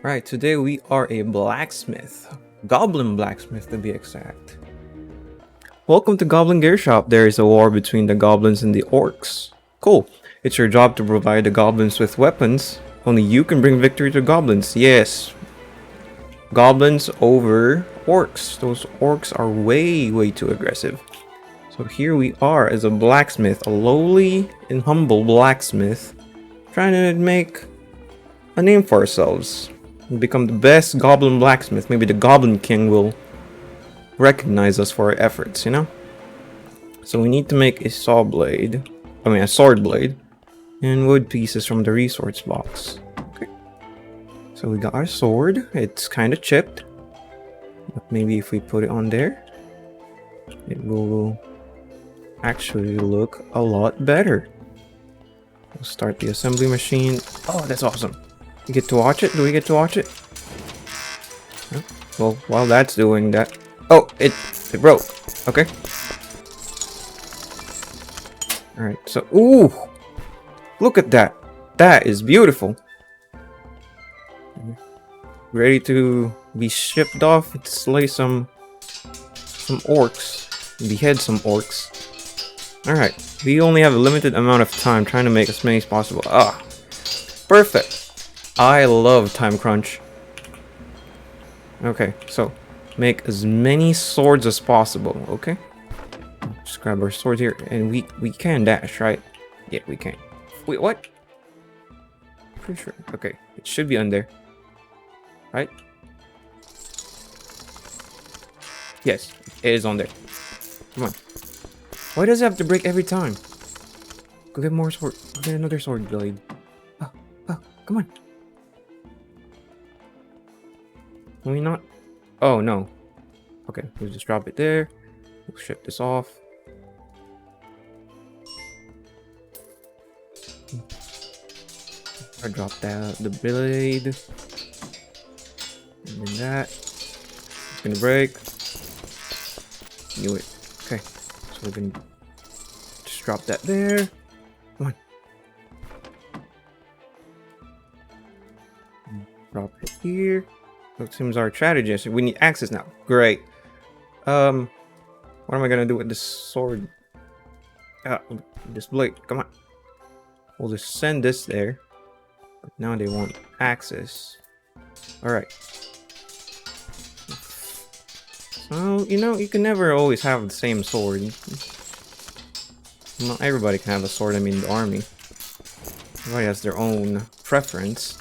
Right, today we are a blacksmith. Goblin blacksmith to be exact. Welcome to Goblin Gear Shop. There is a war between the goblins and the orcs. Cool. It's your job to provide the goblins with weapons. Only you can bring victory to goblins. Yes. Goblins over orcs. Those orcs are way too aggressive. So here we are as a blacksmith, a lowly and humble blacksmith, trying to make a name for ourselves. Become the best goblin blacksmith. Maybe the Goblin King will recognize us for our efforts, you know? So we need to make a saw blade. A sword blade. And wood pieces from the resource box. Okay. So we got our sword. It's kind of chipped. But maybe if we put it on there, it will actually look a lot better. We'll start the assembly machine. Oh, that's awesome. You get to watch it? Do we get to watch it? No? Well, while that's doing that... Oh, it broke. Okay. Alright, so... Ooh! Look at that! That is beautiful! Ready to be shipped off to slay some orcs. Behead some orcs. Alright, we only have a limited amount of time trying to make as many as possible. Ah! Perfect! I love time crunch. Okay, so make as many swords as possible, okay? Just grab our sword here, and we can dash, right? Yeah, we can. Wait, what? Pretty sure. Okay, it should be under, right? Yes, it is on there. Come on. Why does it have to break every time? Go get more sword. Go get another sword blade. Oh, come on. Can we not? Oh, no. Okay, we'll just drop it there. We'll ship this off. I drop that, the blade. And then that. It's gonna break. Knew it. Okay, so we're gonna just drop that there. Come on. Drop it here. It seems our strategy is we need axes now. Great. What am I gonna do with this sword? This blade. Come on. We'll just send this there. But now they want axes. Alright. So, you know, you can never always have the same sword. Not everybody can have a sword, in the army. Everybody has their own preference.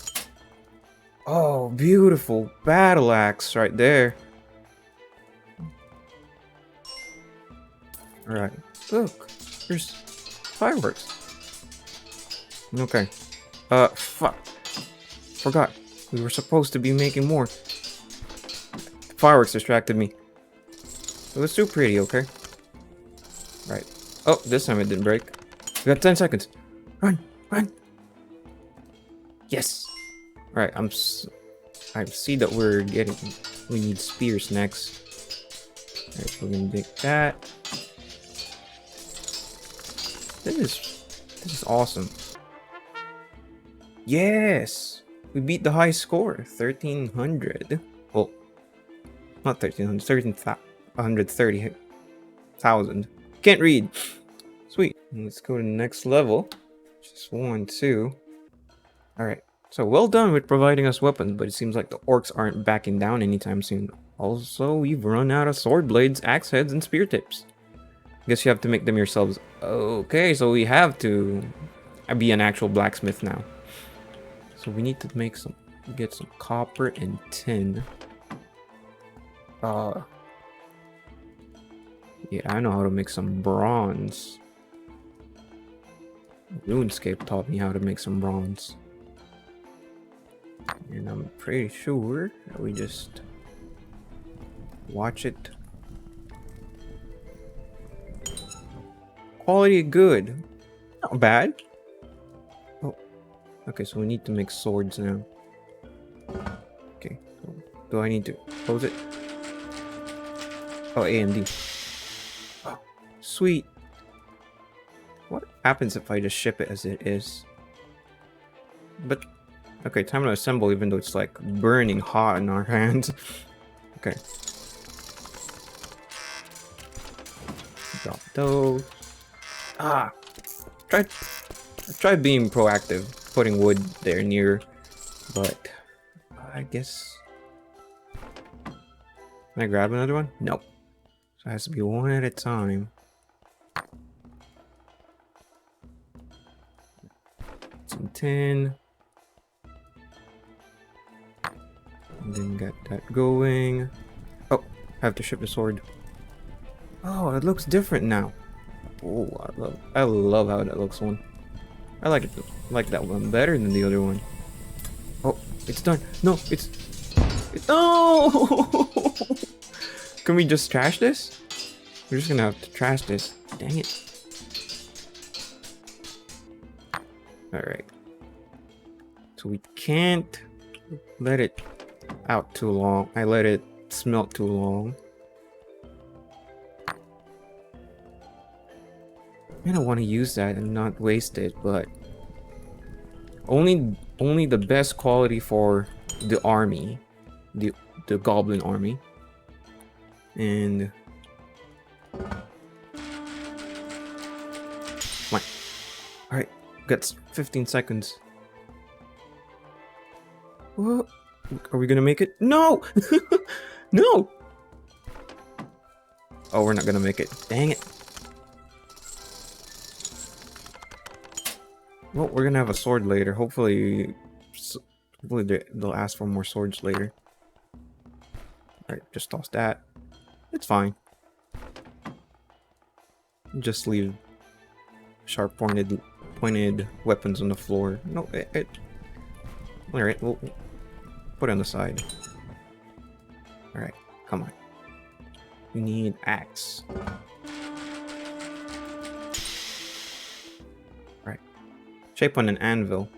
Oh, beautiful battle axe right there. Alright. Look, there's fireworks. Okay. Fuck. Forgot. We were supposed to be making more. Fireworks distracted me. It was too pretty, okay? Right. Oh, this time it didn't break. We got 10 seconds. Run! Yes! Alright, I see that we need spears next. Alright, so we're gonna make that. This is awesome. Yes! We beat the high score, 1300. Well, not 1300, 130,000. Can't read. Sweet. Let's go to the next level. Just 1, 2. Alright. So well done with providing us weapons, but it seems like the orcs aren't backing down anytime soon. Also, we've run out of sword blades, axe heads, and spear tips. Guess you have to make them yourselves. Okay, so we have to be an actual blacksmith now. So we need to get some copper and tin. Yeah, I know how to make some bronze. RuneScape taught me how to make some bronze. And I'm pretty sure that we just watch it. Quality good. Not bad. Oh, okay, so we need to make swords now. Okay, so do I need to close it? Oh, A and D. Oh, sweet. What happens if I just ship it as it is? But Okay, time to assemble even though it's like burning hot in our hands. Okay. Drop those. Ah! Try being proactive, putting wood there near, but I guess... Can I grab another one? Nope. So it has to be one at a time. Some tin. And then get that going. Oh, I have to ship the sword. Oh, it looks different now. Oh, I love how that looks one. I like it, like that one better than the other one. Oh, it's done. No, no! Can we just trash this? We're just gonna have to trash this. Dang it. Alright. So we can't let it out too long. I let it smelt too long. I don't want to use that and not waste it, but only the best quality for the army, the Goblin Army, and what? All right, got 15 seconds. What? Are we gonna make it? No, no. Oh, we're not gonna make it. Dang it. Well, we're gonna have a sword later. Hopefully they'll ask for more swords later. Alright, just toss that. It's fine. Just leave sharp pointed weapons on the floor. No, Alright, we'll put it on the side. Alright, come on. We need axe. Shape on an anvil.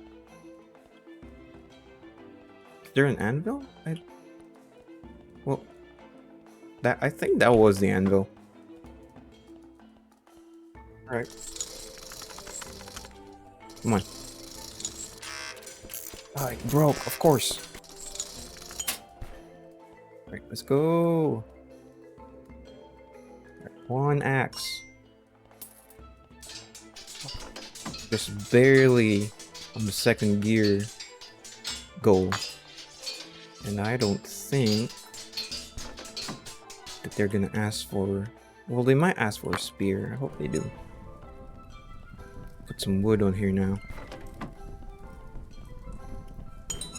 Is there an anvil? Well, I think that was the anvil. Alright. Come on. Ah, it broke, of course. Alright, let's go. Right, one axe. Just barely on the second gear goal, and I don't think that they're gonna ask for, well, they might ask for a spear. I hope they do. Put some wood on here now.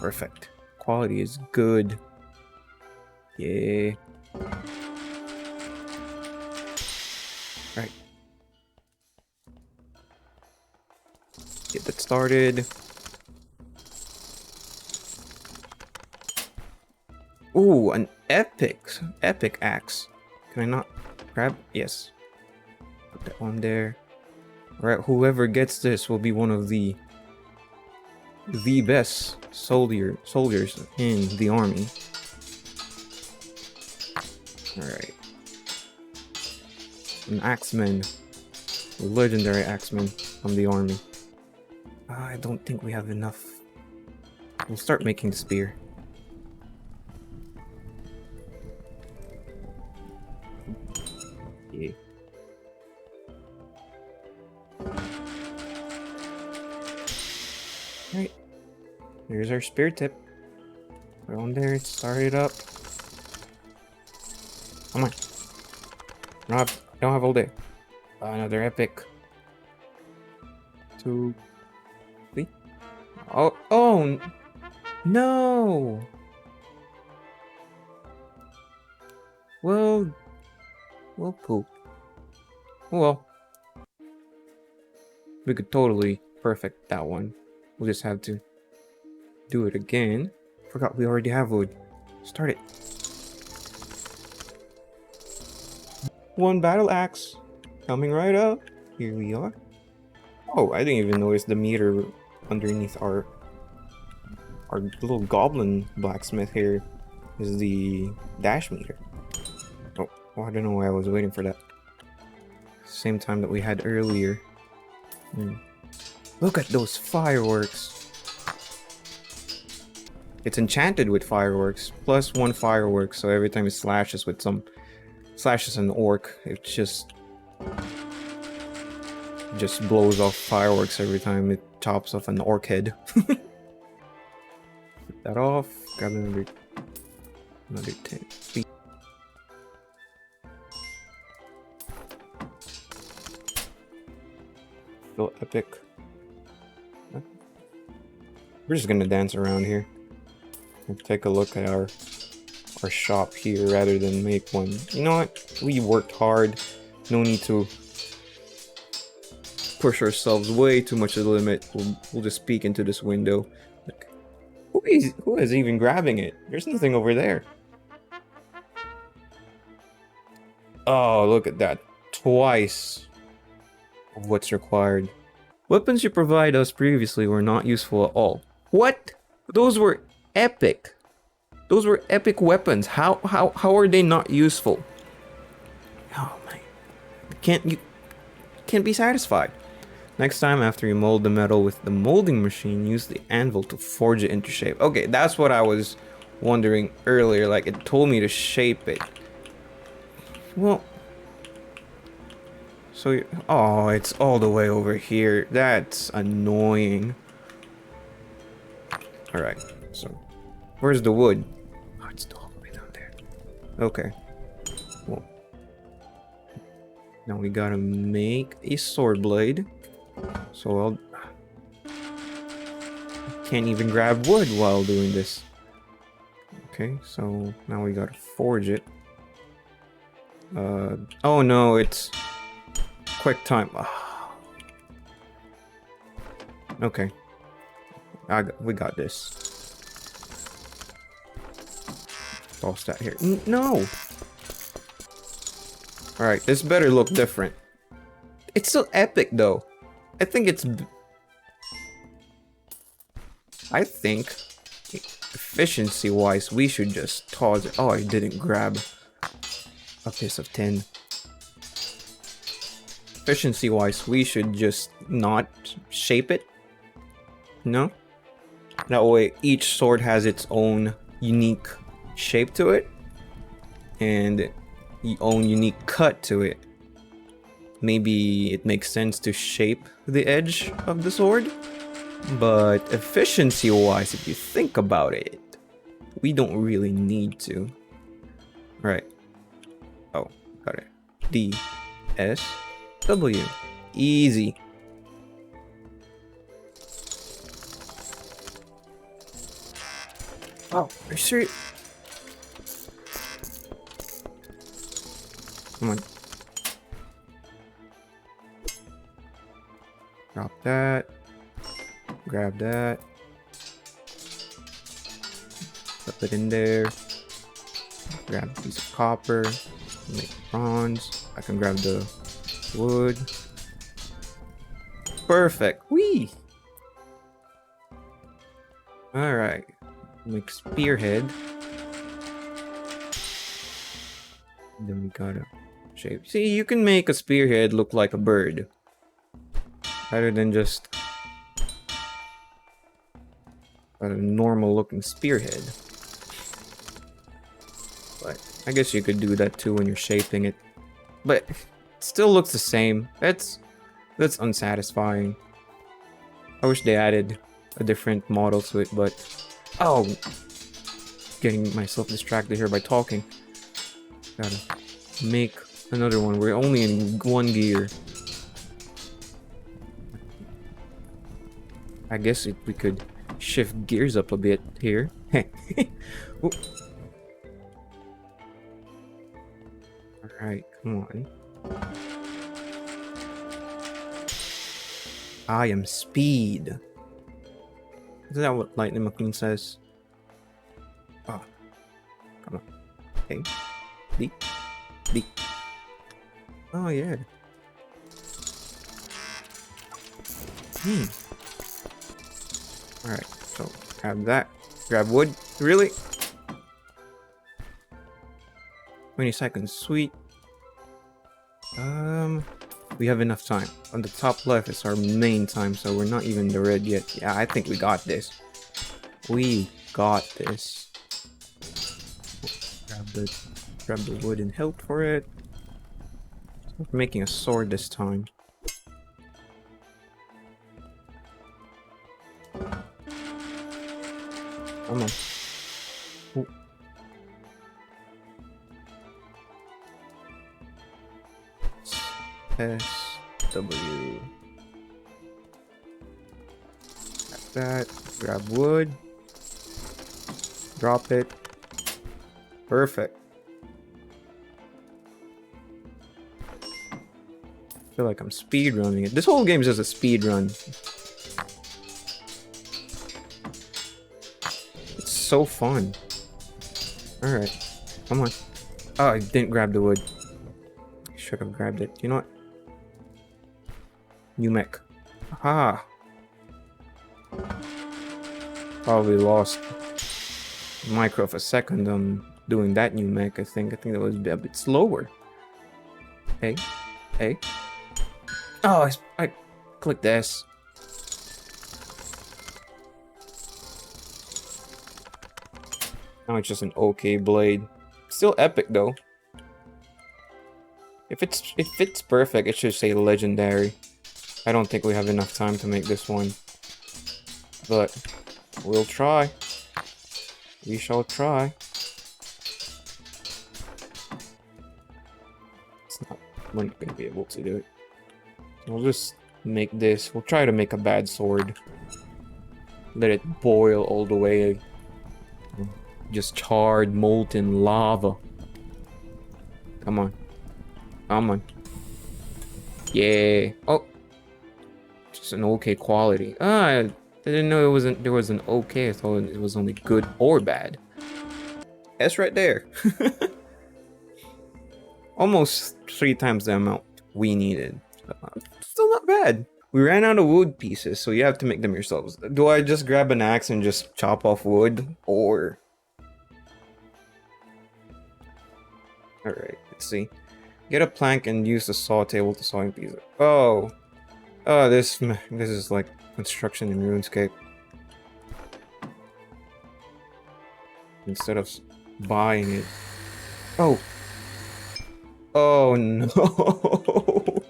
Perfect. Quality is good. Yeah. Right. Get that started. Ooh, an epic axe. Can I not grab? Yes. Put that one there. Alright, whoever gets this will be one of the best soldiers in the army. Alright. An axeman. A legendary axeman from the army. I don't think we have enough. We'll start making the spear. Yeah. Alright. Here's our spear tip. Put it on there, start it up. Come on. I don't have all day. Another epic. 2, 3. Oh, no. Well, poop. Well, we could totally perfect that one. We'll just have to do it again. Forgot we already have wood. Start it. One battle axe coming right up. Here we are. Oh, I didn't even notice the meter underneath our little goblin blacksmith here is the dash meter. Oh, I don't know why I was waiting for that. Same time that we had earlier. Look at those fireworks. It's enchanted with fireworks. Plus 1 firework, so every time it slashes with some... Slashes an orc, it just blows off fireworks every time it chops off an orc head. Put that off. Grab another 10 feet. Feel epic. We're just gonna dance around here. We'll take a look at our shop here rather than make one. You know what? We worked hard. No need to push ourselves way too much to the limit. We'll just peek into this window. Like, who is even grabbing it? There's nothing over there. Oh, look at that. Twice of what's required. Weapons you provided us previously were not useful at all. What? Those were epic. Those were epic weapons. How are they not useful? Oh my. You can't be satisfied. Next time after you mold the metal with the molding machine, use the anvil to forge it into shape. Okay, that's what I was wondering earlier. Like, it told me to shape it. Well, so oh, it's all the way over here. That's annoying. All right, so where's the wood? Oh, it's all the way down there. Okay. Well, now we gotta make a sword blade. So I can't even grab wood while doing this. Okay, so now we gotta forge it. Oh no, it's quick time. Okay, we got this. Toss that here. No. All right, this better look different. It's still epic though. I think efficiency-wise, we should just toss it. Oh, I didn't grab a piece of tin. Efficiency-wise, we should just not shape it. No? That way, each sword has its own unique shape to it. And its own unique cut to it. Maybe it makes sense to shape the edge of the sword. But efficiency-wise, if you think about it, we don't really need to. Right. Oh, got it. D, S, W. Easy. Oh, are you serious? Come on. Drop that. Grab that. Put it in there. Grab a piece of copper. Make bronze. I can grab the wood. Perfect. Whee! Alright. Make spearhead. And then we gotta shape. See, you can make a spearhead look like a bird. Rather than just a normal looking spearhead. But I guess you could do that too when you're shaping it. But it still looks the same. That's unsatisfying. I wish they added a different model to it, but oh, getting myself distracted here by talking. Gotta make another one. We're only in 1 gear. I guess we could shift gears up a bit here. Alright, come on. I am speed. Isn't that what Lightning McQueen says? Oh, come on. Hey. D. D. Oh, yeah. Alright, so grab that. Grab wood. Really? 20 seconds. Sweet. We have enough time. On the top left is our main time, so we're not even the red yet. Yeah, I think we got this. got this. Grab the wood and help for it. I'm making a sword this time. Come on. Ooh. S W. Like that. Grab wood. Drop it. Perfect. I feel like I'm speed running it. This whole game is just a speed run. It's so fun. Alright. Come on. Oh, I didn't grab the wood. Should have grabbed it. You know what? New mech. Aha! Probably lost micro for a second doing that new mech. I think that was a bit slower. Hey. Hey. Oh, I clicked S. Now it's just an okay blade. Still epic though. If it's perfect, it should say legendary. I don't think we have enough time to make this one. But we'll try. We shall try. We're not gonna be able to do it. We'll just make this. We'll try to make a bad sword. Let it boil all the way. Just charred, molten lava. Come on. Come on. Yeah. Oh. Just an okay quality. Ah, I didn't know there was an okay. I thought it was only good or bad. S right there. Almost 3 times the amount we needed. Still not bad. We ran out of wood pieces, so you have to make them yourselves. Do I just grab an axe and just chop off wood? Or... Alright, let's see. Get a plank and use the saw table to saw in pieces. Oh. Oh, this is like construction in RuneScape. Instead of buying it. Oh. Oh no.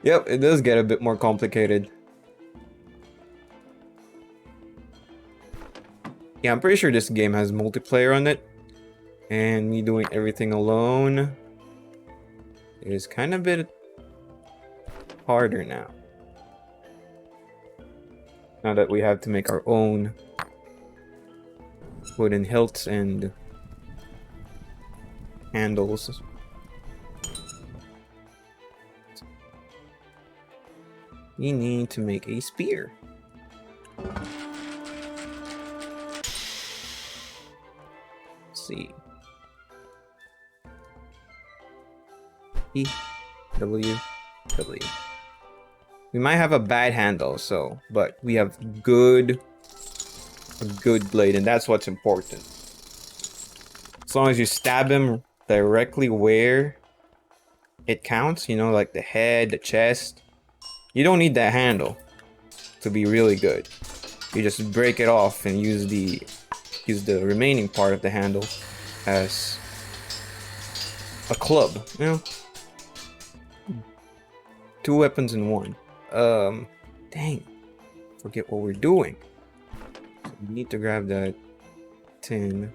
Yep, it does get a bit more complicated. Yeah, I'm pretty sure this game has multiplayer on it. And me doing everything alone is kind of a bit harder now. Now that we have to make our own wooden hilts and handles. We need to make a spear. Let's see. E, W, W. We might have a bad handle, but we have a good blade, and that's what's important. As long as you stab him directly where it counts, you know, like the head, the chest. You don't need that handle to be really good. You just break it off and use the remaining part of the handle as a club, you know? 2 weapons in one. Dang. Forget what we're doing. So we need to grab that tin.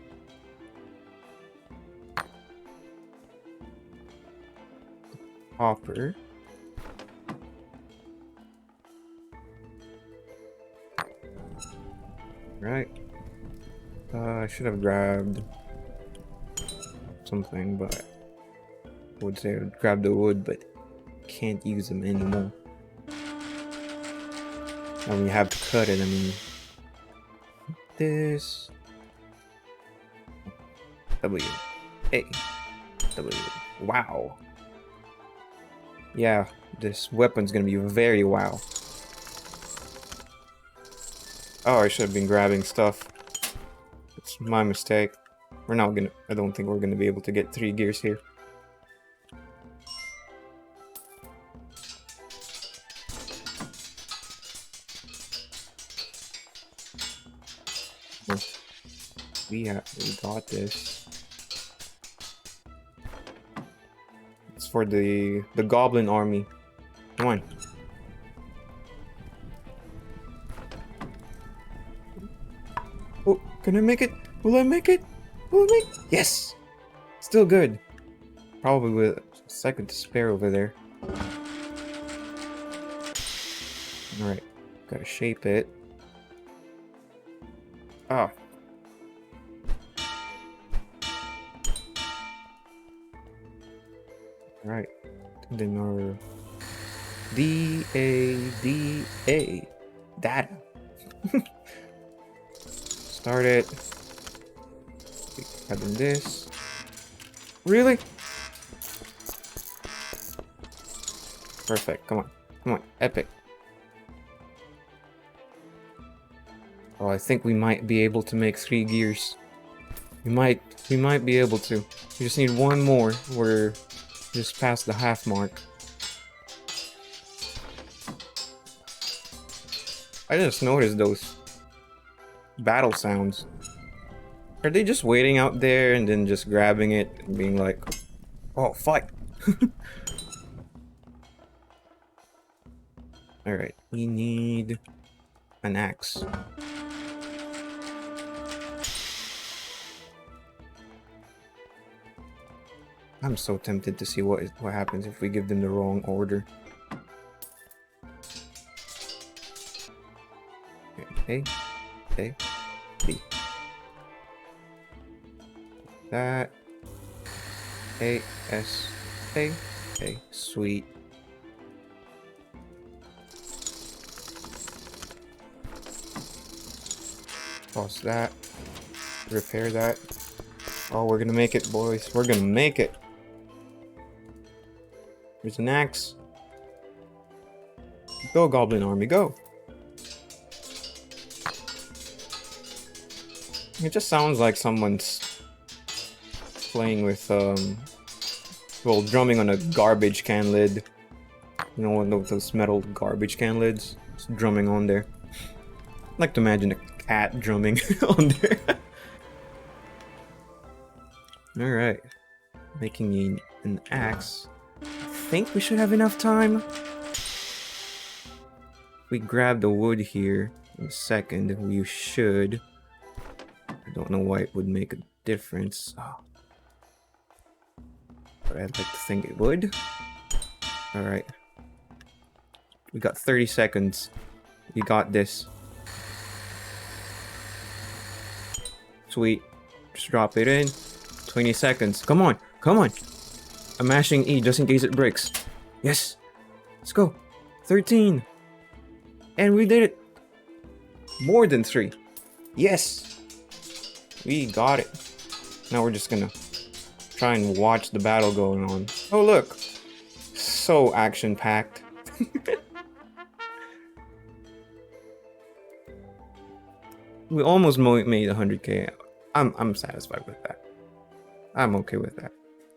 Copper. Right. I should have grabbed something, but I would say I would grab the wood, but can't use them anymore. And we have to cut it, I mean. This. W. A. W. Wow. Yeah, this weapon's gonna be very wow. Oh, I should have been grabbing stuff. It's my mistake. We're not gonna... I don't think we're gonna be able to get 3 gears here. We got this. It's for the Goblin Army. Come on. Oh, can I make it? Will I make it? Will I make it? Yes! Still good. Probably with a second to spare over there. Alright. Gotta shape it. Ah. Alright. And then our D-A-D-A. Data. Start it. Having this. Really? Perfect. Come on. Come on. Epic. Oh, I think we might be able to make 3 gears. We might be able to. We just need one more. We're just past the half mark. I just noticed those battle sounds. Are they just waiting out there and then just grabbing it and being like, oh, fight! Alright, we need an axe. I'm so tempted to see what happens if we give them the wrong order. Okay, A, B. That. A, S, A, A. Sweet. Pause that. Repair that. Oh, we're gonna make it, boys. We're gonna make it. There's an axe. Go, Goblin Army, go! It just sounds like someone's playing with, well, drumming on a garbage can lid. You know, one of those metal garbage can lids? Just drumming on there. I'd like to imagine a cat drumming on there. Alright. Making an axe. I think we should have enough time. We grab the wood here in a second. We should. I don't know why it would make a difference. Oh. But I'd like to think it would. Alright. We got 30 seconds. We got this. Sweet. Just drop it in. 20 seconds. Come on. Come on. I'm mashing E just in case it breaks. Yes. Let's go. 13. And we did it. More than 3. Yes. We got it. Now we're just gonna try and watch the battle going on. Oh, look. So action-packed. We almost made 100k. I'm satisfied with that. I'm okay with that.